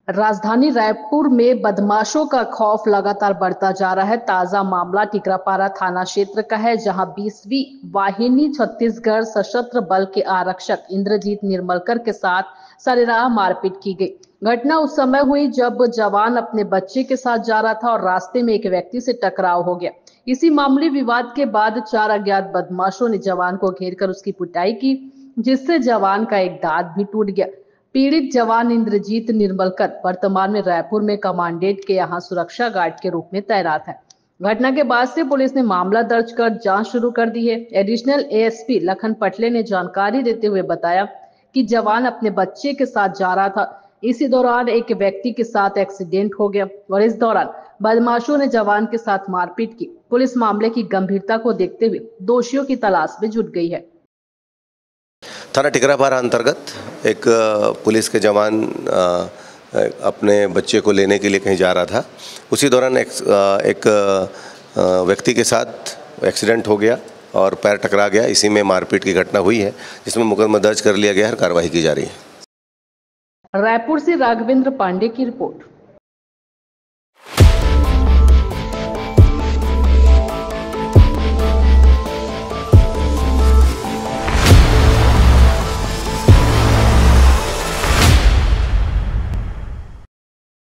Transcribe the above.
राजधानी रायपुर में बदमाशों का खौफ लगातार बढ़ता जा रहा है। ताजा मामला टिकरापारा थाना क्षेत्र का है, जहां 20वीं वाहिनी छत्तीसगढ़ सशस्त्र बल के आरक्षक इंद्रजीत निर्मलकर के साथ सरेराह मारपीट की गई। घटना उस समय हुई जब जवान अपने बच्चे के साथ जा रहा था और रास्ते में एक व्यक्ति से टकराव हो गया। इसी मामूली विवाद के बाद 4 अज्ञात बदमाशों ने जवान को घेरकर उसकी पिटाई की, जिससे जवान का एक दांत भी टूट गया। पीड़ित जवान इंद्रजीत निर्मलकर वर्तमान में रायपुर में कमांडेंट के यहां सुरक्षा गार्ड के रूप में तैनात है। घटना के बाद से पुलिस ने मामला दर्ज कर जांच शुरू कर दी है। एडिशनल एएसपी लखन पटले ने जानकारी देते हुए बताया कि जवान अपने बच्चे के साथ जा रहा था। इसी दौरान एक व्यक्ति के साथ एक्सीडेंट हो गया और इस दौरान बदमाशों ने जवान के साथ मारपीट की। पुलिस मामले की गंभीरता को देखते हुए दोषियों की तलाश में जुट गई है। थाना टिकरापारा अंतर्गत एक पुलिस के जवान अपने बच्चे को लेने के लिए कहीं जा रहा था। उसी दौरान एक व्यक्ति के साथ एक्सीडेंट हो गया और पैर टकरा गया। इसी में मारपीट की घटना हुई है, जिसमें मुकदमा दर्ज कर लिया गया है और कार्रवाई की जा रही है। रायपुर से राघवेंद्र पांडे की रिपोर्ट।